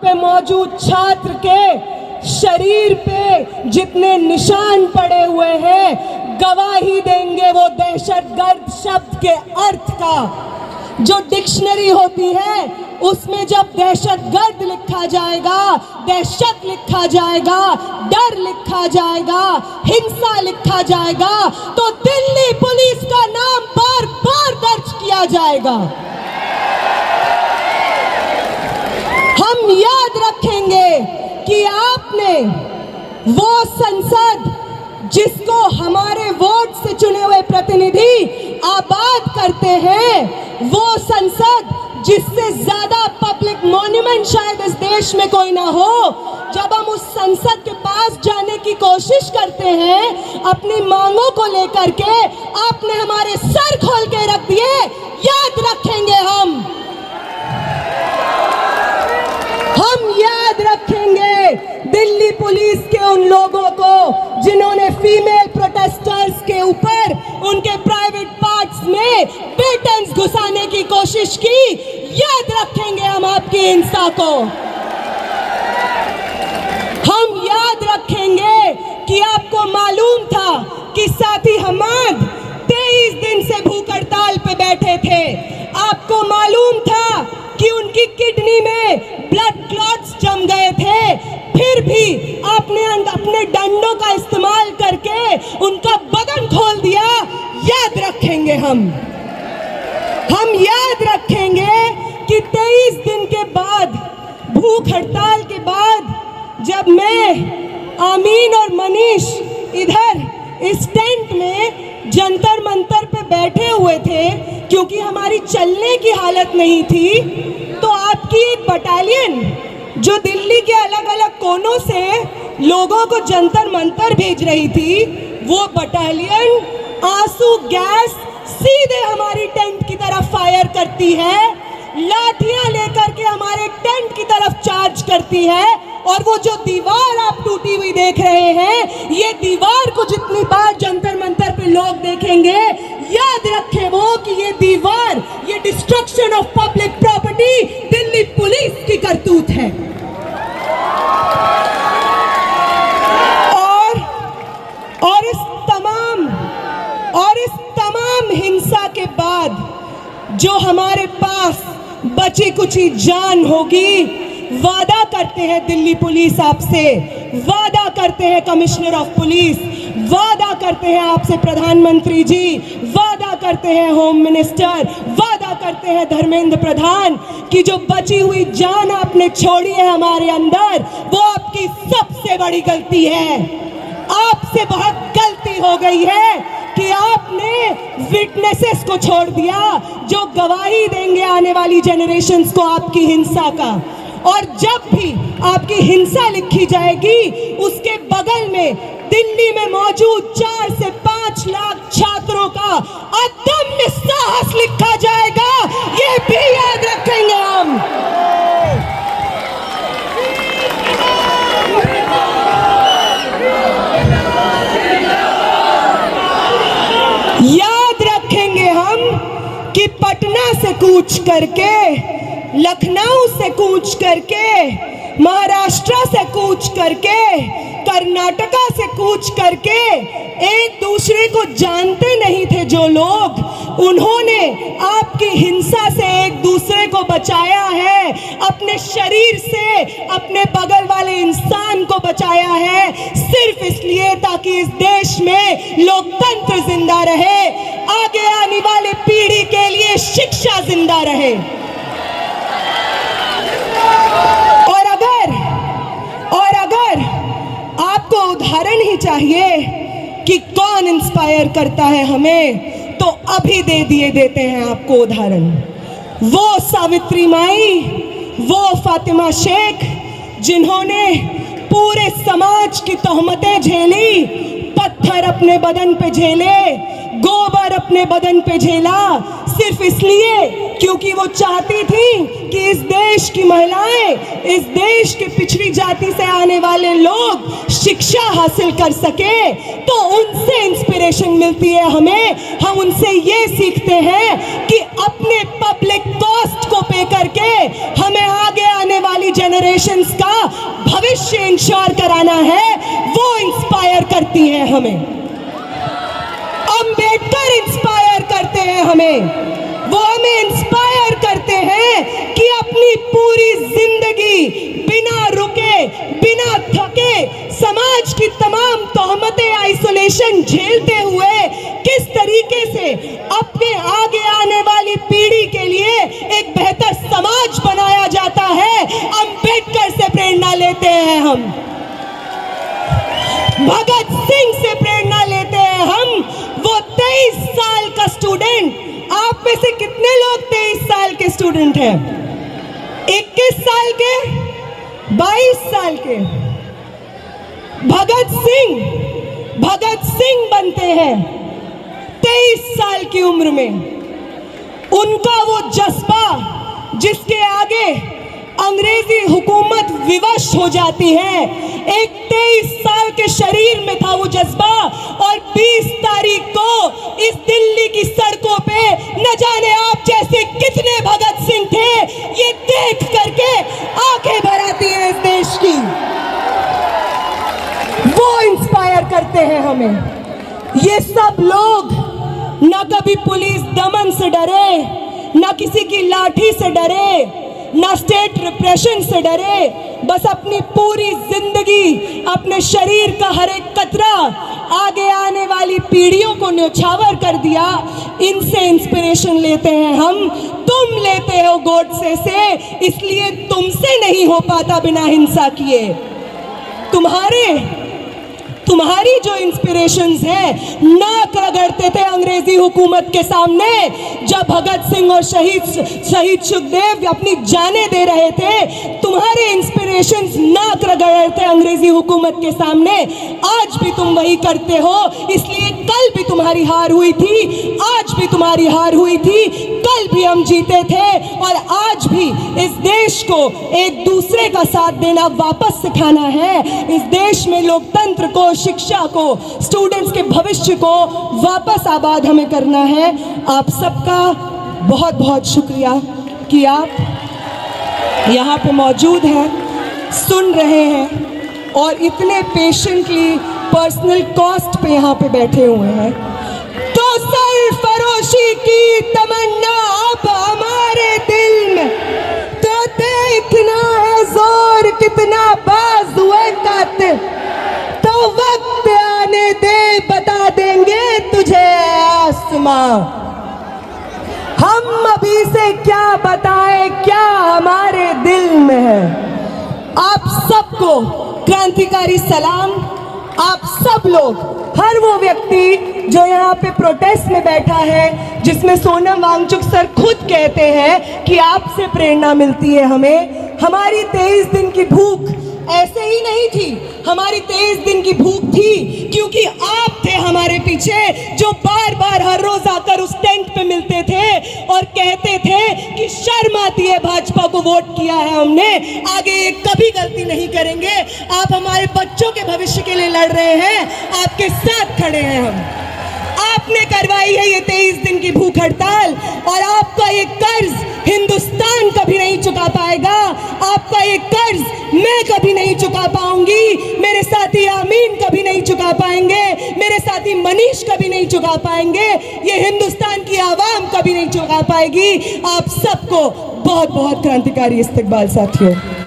पे मौजूद छात्र के शरीर पे जितने निशान पड़े हुए हैं गवाही देंगे वो दहशतगर्द शब्द के अर्थ का। जो डिक्शनरी होती है उसमें जब दहशतगर्द लिखा जाएगा, दहशत लिखा जाएगा, डर लिखा जाएगा, हिंसा लिखा जाएगा तो दिल्ली पुलिस का नाम बार बार दर्ज किया जाएगा। हम याद रखेंगे कि आपने वो संसद जिसको हमारे वोट से चुने हुए प्रतिनिधि आबाद करते हैं, वो संसद जिससे ज्यादा पब्लिक मॉन्यूमेंट शायद इस देश में कोई ना हो, जब हम उस संसद के पास जाने की कोशिश करते हैं अपनी मांगों को लेकर के, आपने हमारे सर खोल के रख दिए। याद रखेंगे हम याद रखेंगे दिल्ली पुलिस के उन लोगों को जिन्होंने फीमेल प्रोटेस्टर्स के ऊपर उनके प्राइवेट पार्ट्स में बेटन्स घुसाने की कोशिश की। याद रखेंगे हम आपकी हिंसा को। हम याद रखेंगे कि आपको मालूम था कि साथी हमाद 23 दिन से भूख हड़ताल पे बैठे थे। आपको मालूम था कि उनकी किडनी में ब्लड क्लॉट्स जम गए थे, फिर भी आपने अपने डंडों का इस्तेमाल करके उनका बदन खोल दिया। याद रखेंगे हम याद रखेंगे कि 23 दिन के बाद, भूख हड़ताल के बाद, जब मैं, आमीन और मनीष इधर इस टेंट में जंतर मंतर पे बैठे हुए थे क्योंकि हमारी चलने की हालत नहीं थी, तो आपकी एक बटालियन जो दिल्ली के अलग अलग कोनों से लोगों को जंतर मंतर भेज रही थी, वो बटालियन आंसू गैस सीधे हमारी टेंट की तरफ फायर करती है, लाठियां लेकर के हमारे टेंट की तरफ चार्ज करती है। और वो जो दीवार आप टूटी हुई देख रहे हैं, ये दीवार को जितनी बार जंतर मंतर पे लोग देखेंगे, याद रखें वो कि ये दीवार, ये destruction of public property Delhi police की करतूत है। और इस तमाम हिंसा के बाद जो हमारे पास बची कुची जान होगी, वादा करते हैं दिल्ली पुलिस आपसे, वादा करते हैं कमिश्नर ऑफ पुलिस, वादा करते हैं आपसे प्रधानमंत्री जी, वादा करते हैं होम मिनिस्टर, वादा करते हैं धर्मेंद्र प्रधान कि जो बची हुई जान आपने छोड़ी है हमारे अंदर, वो आपकी सबसे बड़ी गलती है। आपसे बहुत गलती हो गई है कि आपने विटनेसेस को छोड़ दिया जो गवाही देंगे आने वाली जनरेशंस को आपकी हिंसा का। और जब भी आपकी हिंसा लिखी जाएगी, उसके बगल में दिल्ली में मौजूद 4 से 5 लाख छात्रों का अदम्य साहस लिखा जाएगा। ये भी याद रखेंगे हम। याद रखेंगे हम कि पटना से कूच करके, लखनऊ से कूच करके, महाराष्ट्र से कूच करके, कर्नाटका से कूच करके एक दूसरे को जानते नहीं थे जो लोग, उन्होंने आपकी हिंसा से एक दूसरे को बचाया है, अपने शरीर से अपने बगल वाले इंसान को बचाया है, सिर्फ इसलिए ताकि इस देश में लोकतंत्र जिंदा रहे, आगे आने वाले पीढ़ी के लिए शिक्षा जिंदा रहे। और अगर आपको उदाहरण ही चाहिए कि कौन इंस्पायर करता है हमें, तो अभी देते हैं आपको उदाहरण। वो सावित्री माई, वो फातिमा शेख जिन्होंने पूरे समाज की तोहमतें झेली, पत्थर अपने बदन पे झेले, गोबर अपने बदन पे झेला, सिर्फ इसलिए क्योंकि वो चाहती थी कि इस देश की महिलाएं, इस देश के पिछड़ी जाति से आने वाले लोग शिक्षा हासिल कर सके। तो उनसे इंस्पिरेशन मिलती है हमें। हम उनसे ये सीखते हैं कि अपने अपने पब्लिक कॉस्ट को पे करके हमें आगे आने वाली जनरेशंस का भविष्य इंश्योर कराना है, वो इंस्पायर करती है हमें। अंबेडकर इंस्पायर करते हैं हमें, वो हमें इंस्पायर करते हैं कि अपनी पूरी जिंदगी बिना रुके, बिना थके, समाज की तमाम तोहमतें, आइसोलेशन झेलते हुए किस तरीके से अपने आगे आने वाली पीढ़ी के लिए एक बेहतर समाज बनाया जाता है, अंबेडकर से प्रेरणा लेते हैं हम, भगत सिंह से प्रेरणा लेते हैं हम। वो 23 साल का स्टूडेंट, आप में से कितने लोग 23 साल के स्टूडेंट हैं? 21 साल के, 22 साल के? भगत सिंह बनते हैं 23 साल की उम्र में। उनका वो जज्बा जिसके आगे अंग्रेजी हुकूमत विवश हो जाती है, एक 23 साल के शरीर में था वो जज्बा, और 20 तारीख को इस दिल्ली की सड़कों पे न जाने आप जैसे कितने भगत सिंह थे, ये देख करके आंखें भर आती है इस देश की। वो इंस्पायर करते हैं हमें। ये सब लोग ना कभी पुलिस दमन से डरे, ना किसी की लाठी से डरे, ना स्टेट रिप्रेशन से डरे, बस अपनी पूरी जिंदगी, अपने शरीर का हर एक कतरा आगे आने वाली पीढ़ियों को न्योछावर कर दिया। इनसे इंस्पिरेशन लेते हैं हम। तुम लेते हो गोडसे से, इसलिए तुमसे नहीं हो पाता बिना हिंसा किए। तुम्हारी जो इंस्पिरेशंस है, नाक रगड़ते थे अंग्रेजी हुकूमत के सामने जब भगत सिंह और शहीद सुखदेव अपनी जानें दे रहे थे। तुम्हारे इंस्पिरेशंस नाक रगड़ रहे थे अंग्रेजी हुकूमत के सामने। आज भी तुम वही करते हो, इसलिए कल भी तुम्हारी हार हुई थी, आज भी तुम्हारी हार हुई थी, कल भी हम जीते थे, और आज भी इस देश को एक दूसरे का साथ देना वापस सिखाना है। इस देश में लोकतंत्र को, शिक्षा को, स्टूडेंट्स के भविष्य को वापस आबाद हमें करना है। आप सबका बहुत बहुत शुक्रिया कि आप यहाँ पे मौजूद हैं, सुन रहे हैं और इतने पेशेंटली पर्सनल कॉस्ट पे यहाँ पे बैठे हुए हैं। तो सरफरोशी की तमन्ना अब हमारे दिल में, तो देखना है जोर कितना बाजुए कातिल, तो वक्त आने दे बता देंगे तुझे आसमां। हम अभी से क्या बताएं, क्या हमारे दिल में है। आप सबको क्रांतिकारी सलाम। आप सब लोग, हर वो व्यक्ति जो यहाँ पे प्रोटेस्ट में बैठा है, जिसमें सोनम वांगचुक सर खुद कहते हैं कि आपसे प्रेरणा मिलती है हमें। हमारी 23 दिन की भूख ऐसे ही नहीं थी, हमारी 23 दिन की भूख थी क्योंकि आप थे हमारे पीछे, जो बार बार हर रोज आकर उस टेंट पे मिलते थे और कहते थे कि शर्म आती है भाजपा को वोट किया है हमने, आगे ये कभी गलती नहीं करेंगे। आप हमारे बच्चों के भविष्य के लिए लड़ रहे हैं, आपके साथ खड़े हैं हम। आपने करवाई है ये 23 दिन की भूख हड़ताल, और आपका ये कर्ज हिंदुस्तान कभी नहीं चुका पाएगा। आपका ये कर्ज मैं कभी नहीं चुका पाऊंगी, मेरे साथी आमीन कभी नहीं चुका पाएंगे, मेरे साथी मनीष कभी नहीं चुका पाएंगे, ये हिंदुस्तान की आवाम कभी नहीं चुका पाएगी। आप सबको बहुत बहुत क्रांतिकारी इस्तकबाल साथियों।